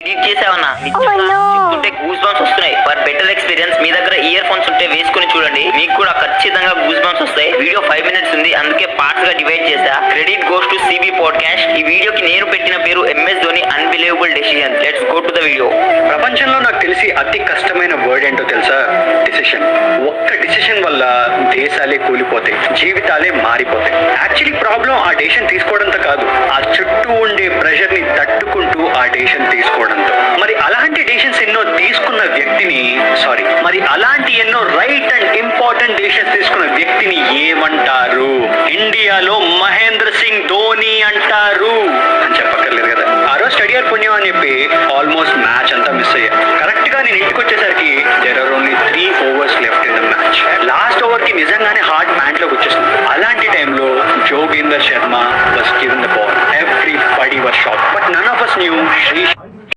Edit చేసావన్నా చెప్తుంటే goose bumps వస్తున్నాయి. ఫర్ బెటర్ ఎక్స్పీరియన్స్ మీ దగ్గర ఇయర్ ఫోన్స్ ఉంటే వేసుకుని చూడండి, మీకు కూడా ఖచ్చితంగా గూస్ బంప్స్ వస్తాయి. వీడియో 5 minutes ఉంది, అందుకే పార్ట్స్ గా డివైడ్ చేసా. Credit goes to CB podcast. ఈ వీడియోకి నేను పెట్టిన పేరు MS Dhoni unbelievable decision. Let's go to the video. ప్రపంచంలో నాకు తెలిసి అతి కష్టమైన వర్డ్ ఏంటో తెలుసా? డిసిషన్. ఒక్క డిసిషన్ వల్ల దేశాలే కూలిపోతాయి, జీవితాలే మారిపోతాయి. యాక్చువల్లీ ప్రాబ్లం ఆ డెసిషన్ తీసుకోవడంతో కాదు, ఆ చుట్టూ ఉండే ప్రెషర్ ని తట్టుకుంటూ ఆ డెసిషన్ తీసుకోవడంతో. మరి అలాంటి డెసిషన్స్ ఎన్నో తీసుకున్న వ్యక్తిని అలాంటి ఎన్నో రైట్ అండ్ ఇంపార్టెంట్ డెసిషన్స్ తీసుకున్న వ్యక్తిని ఏమంటారు? ఇండియాలో మహేంద్ర సింగ్ ధోని అంటారు అని చెప్పక్కర్లేదు కదా. ఆ రోజు స్టడీ ఆర్ పుణ్యం అని చెప్పి ఆల్మోస్ట్ మ్యాచ్ అంతా మిస్ అయ్యా. కరెక్ట్ గా నేను ఇంటికి వచ్చేసరికి there are only 3 overs left in the match. Last over కి నిజంగానే హార్ట్ ప్యాంట్ లోకి వచ్చేసింది. అలాంటి టైంలో Joginder Sharma was given the ball. Everybody was shock, but none of us knew